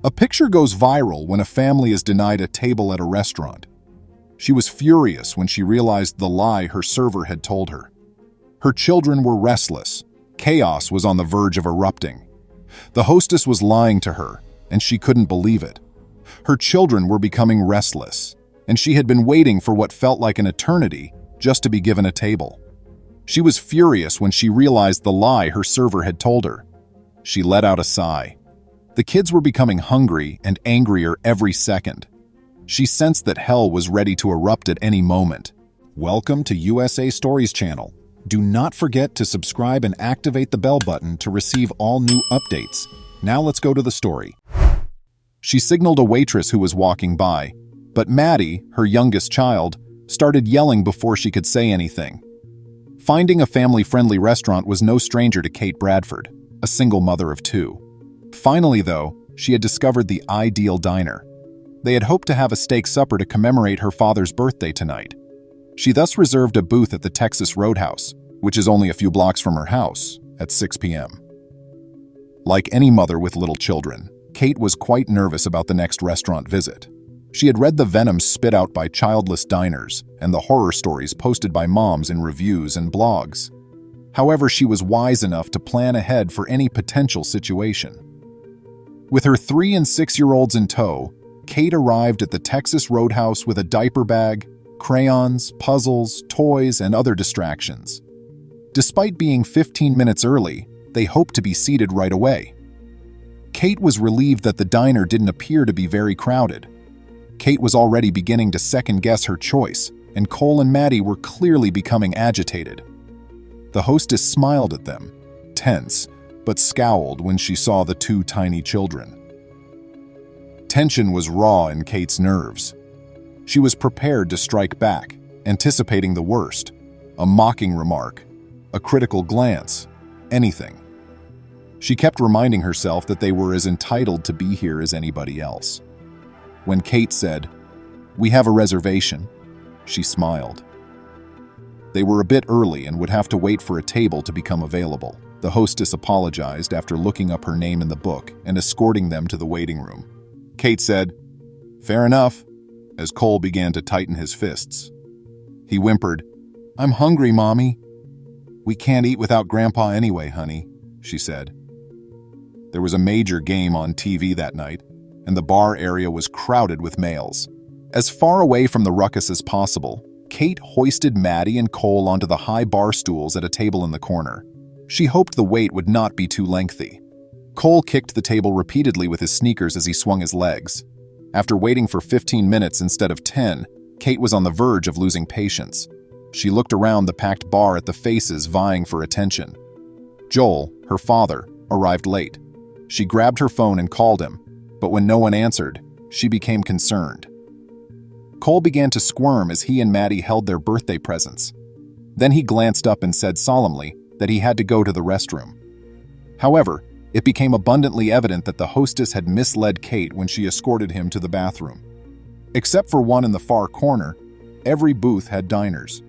A picture goes viral when a family is denied a table at a restaurant. She was furious when she realized the lie her server had told her. Her children were restless. Chaos was on the verge of erupting. The hostess was lying to her, and she couldn't believe it. Her children were becoming restless, and she had been waiting for what felt like an eternity just to be given a table. She was furious when she realized the lie her server had told her. She let out a sigh. The kids were becoming hungry and angrier every second. She sensed that hell was ready to erupt at any moment. Welcome to USA Stories channel. Do not forget to subscribe and activate the bell button to receive all new updates. Now let's go to the story. She signaled a waitress who was walking by, but Maddie, her youngest child, started yelling before she could say anything. Finding a family-friendly restaurant was no stranger to Kate Bradford, a single mother of two. Finally, though, she had discovered the ideal diner. They had hoped to have a steak supper to commemorate her father's birthday tonight. She thus reserved a booth at the Texas Roadhouse, which is only a few blocks from her house, at 6 p.m. Like any mother with little children, Kate was quite nervous about the next restaurant visit. She had read the venom spit out by childless diners and the horror stories posted by moms in reviews and blogs. However, she was wise enough to plan ahead for any potential situation. With her 3- and 6-year-olds in tow, Kate arrived at the Texas Roadhouse with a diaper bag, crayons, puzzles, toys, and other distractions. Despite being 15 minutes early, they hoped to be seated right away. Kate was relieved that the diner didn't appear to be very crowded. Kate was already beginning to second-guess her choice, and Cole and Maddie were clearly becoming agitated. The hostess smiled at them, tense, but scowled when she saw the two tiny children. Tension was raw in Kate's nerves. She was prepared to strike back, anticipating the worst, a mocking remark, a critical glance, anything. She kept reminding herself that they were as entitled to be here as anybody else. When Kate said, "We have a reservation," she smiled. They were a bit early and would have to wait for a table to become available. The hostess apologized after looking up her name in the book and escorting them to the waiting room. Kate said, "Fair enough," as Cole began to tighten his fists. He whimpered, "I'm hungry, Mommy." "We can't eat without Grandpa anyway, honey," she said. There was a major game on TV that night, and the bar area was crowded with males. As far away from the ruckus as possible, Kate hoisted Maddie and Cole onto the high bar stools at a table in the corner. She hoped the wait would not be too lengthy. Cole kicked the table repeatedly with his sneakers as he swung his legs. After waiting for 15 minutes instead of 10, Kate was on the verge of losing patience. She looked around the packed bar at the faces vying for attention. Joel, her father, arrived late. She grabbed her phone and called him, but when no one answered, she became concerned. Cole began to squirm as he and Maddie held their birthday presents. Then he glanced up and said solemnly that he had to go to the restroom. However, it became abundantly evident that the hostess had misled Kate when she escorted him to the bathroom. Except for one in the far corner, every booth had diners.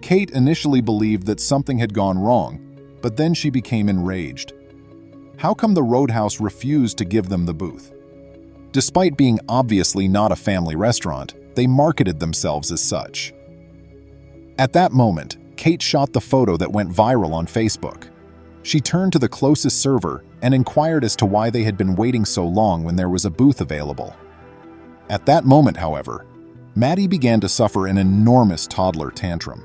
Kate initially believed that something had gone wrong, but then she became enraged. How come the Roadhouse refused to give them the booth? Despite being obviously not a family restaurant, they marketed themselves as such. At that moment, Kate shot the photo that went viral on Facebook. She turned to the closest server and inquired as to why they had been waiting so long when there was a booth available. At that moment, however, Maddie began to suffer an enormous toddler tantrum.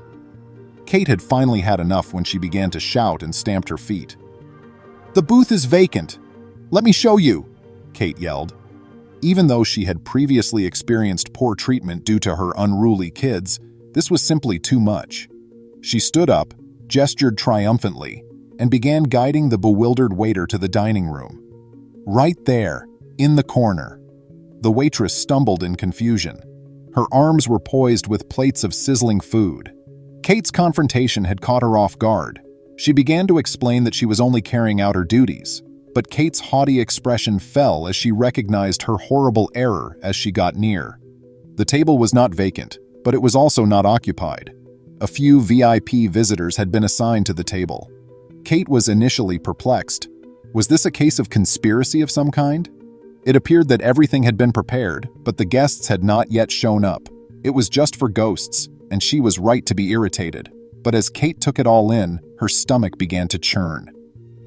Kate had finally had enough when she began to shout and stamped her feet. "The booth is vacant! Let me show you!" Kate yelled. Even though she had previously experienced poor treatment due to her unruly kids, this was simply too much. She stood up, gestured triumphantly, and began guiding the bewildered waiter to the dining room. Right there, in the corner. The waitress stumbled in confusion. Her arms were poised with plates of sizzling food. Kate's confrontation had caught her off guard. She began to explain that she was only carrying out her duties, but Kate's haughty expression fell as she recognized her horrible error as she got near. The table was not vacant, but it was also not occupied. A few VIP visitors had been assigned to the table. Kate was initially perplexed. Was this a case of conspiracy of some kind? It appeared that everything had been prepared, but the guests had not yet shown up. It was just for ghosts, and she was right to be irritated. But as Kate took it all in, her stomach began to churn.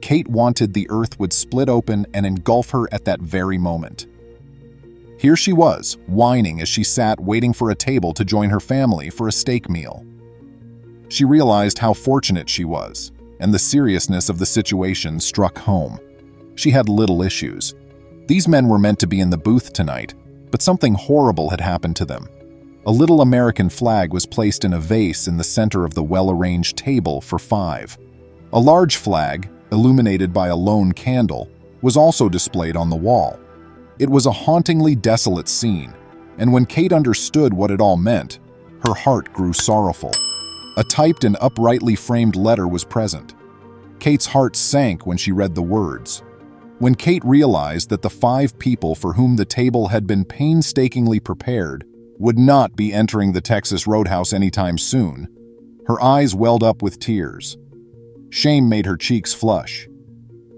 Kate wanted the earth would split open and engulf her at that very moment. Here she was, whining as she sat waiting for a table to join her family for a steak meal. She realized how fortunate she was, and the seriousness of the situation struck home. She had little issues. These men were meant to be in the booth tonight, but something horrible had happened to them. A little American flag was placed in a vase in the center of the well-arranged table for 5. A large flag, illuminated by a lone candle, was also displayed on the wall. It was a hauntingly desolate scene, and when Kate understood what it all meant, her heart grew sorrowful. A typed and uprightly framed letter was present. Kate's heart sank when she read the words. When Kate realized that the 5 people for whom the table had been painstakingly prepared would not be entering the Texas Roadhouse anytime soon, her eyes welled up with tears. Shame made her cheeks flush.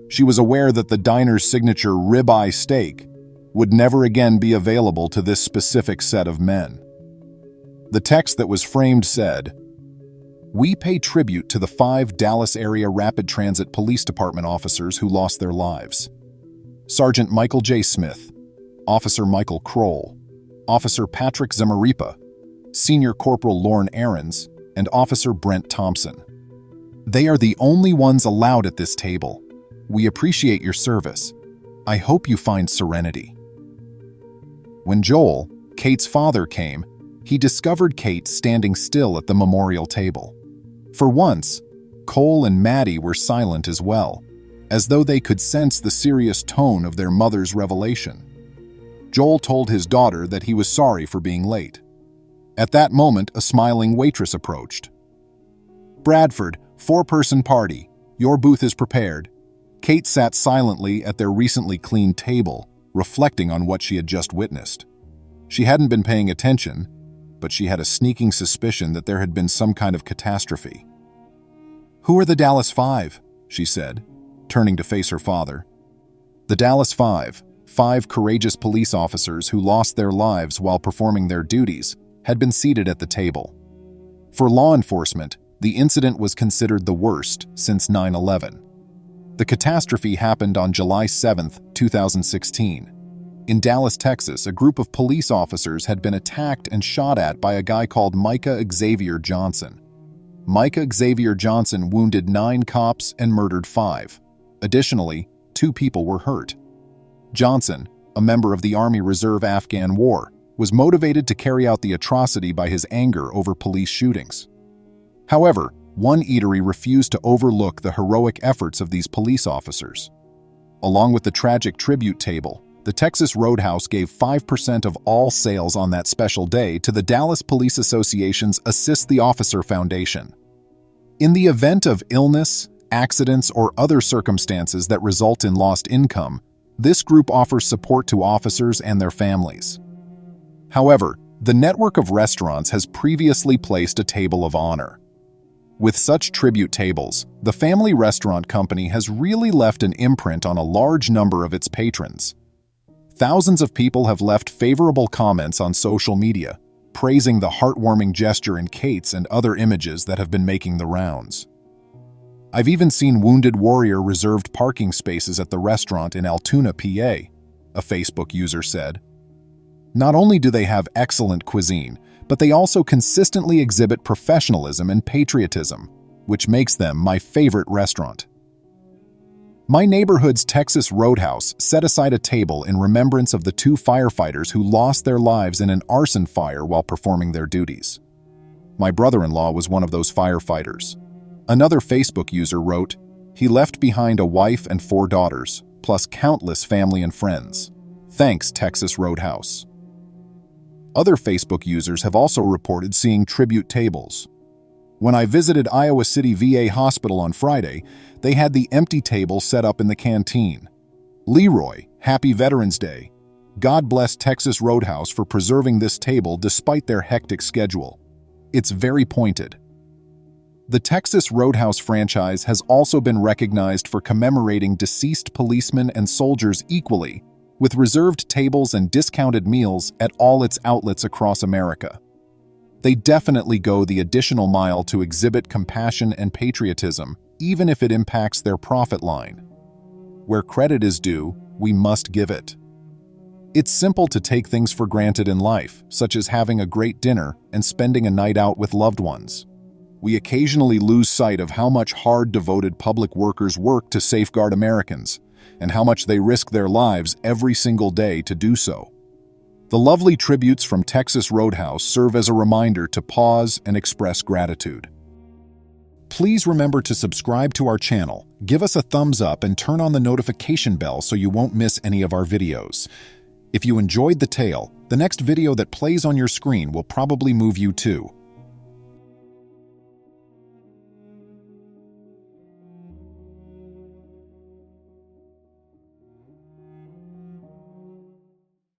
She was aware that the diner's signature ribeye steak would never again be available to this specific set of men. The text that was framed said, "We pay tribute to the 5 Dallas Area Rapid Transit Police Department officers who lost their lives. Sergeant Michael J. Smith, Officer Michael Kroll, Officer Patrick Zamaripa, Senior Corporal Lorne Aarons, and Officer Brent Thompson. They are the only ones allowed at this table. We appreciate your service. I hope you find serenity." When Joel, Kate's father, came, he discovered Kate standing still at the memorial table. For once, Cole and Maddie were silent as well, as though they could sense the serious tone of their mother's revelation. Joel told his daughter that he was sorry for being late. At that moment, a smiling waitress approached. "Bradford, 4-person party. Your booth is prepared." Kate sat silently at their recently cleaned table, reflecting on what she had just witnessed. She hadn't been paying attention, but she had a sneaking suspicion that there had been some kind of catastrophe. "Who are the Dallas 5? She said, turning to face her father. The Dallas 5, 5 courageous police officers who lost their lives while performing their duties, had been seated at the table. For law enforcement, the incident was considered the worst since 9/11. The catastrophe happened on July 7, 2016. In Dallas, Texas, a group of police officers had been attacked and shot at by a guy called Micah Xavier Johnson. Micah Xavier Johnson wounded 9 cops and murdered 5. Additionally, 2 people were hurt. Johnson, a member of the Army Reserve Afghan War, was motivated to carry out the atrocity by his anger over police shootings. However, one eatery refused to overlook the heroic efforts of these police officers. Along with the tragic tribute table, the Texas Roadhouse gave 5% of all sales on that special day to the Dallas Police Association's Assist the Officer Foundation. In the event of illness, accidents, or other circumstances that result in lost income, this group offers support to officers and their families. However, the network of restaurants has previously placed a table of honor. With such tribute tables, the family restaurant company has really left an imprint on a large number of its patrons. Thousands of people have left favorable comments on social media, praising the heartwarming gesture in Kate's and other images that have been making the rounds. I've even seen Wounded Warrior reserved parking spaces at the restaurant in Altoona, PA, a Facebook user said. Not only do they have excellent cuisine, but they also consistently exhibit professionalism and patriotism, which makes them my favorite restaurant. My neighborhood's Texas Roadhouse set aside a table in remembrance of the 2 firefighters who lost their lives in an arson fire while performing their duties. My brother-in-law was one of those firefighters. Another Facebook user wrote, "He left behind a wife and 4 daughters, plus countless family and friends. Thanks, Texas Roadhouse." Other Facebook users have also reported seeing tribute tables. When I visited Iowa City VA Hospital on Friday, they had the empty table set up in the canteen. Leroy, happy Veterans Day. God bless Texas Roadhouse for preserving this table despite their hectic schedule. It's very pointed. The Texas Roadhouse franchise has also been recognized for commemorating deceased policemen and soldiers equally, with reserved tables and discounted meals at all its outlets across America. They definitely go the additional mile to exhibit compassion and patriotism, even if it impacts their profit line. Where credit is due, we must give it. It's simple to take things for granted in life, such as having a great dinner and spending a night out with loved ones. We occasionally lose sight of how much hard, devoted public workers work to safeguard Americans, and how much they risk their lives every single day to do so. The lovely tributes from Texas Roadhouse serve as a reminder to pause and express gratitude. Please remember to subscribe to our channel, give us a thumbs up, and turn on the notification bell so you won't miss any of our videos. If you enjoyed the tale, the next video that plays on your screen will probably move you too.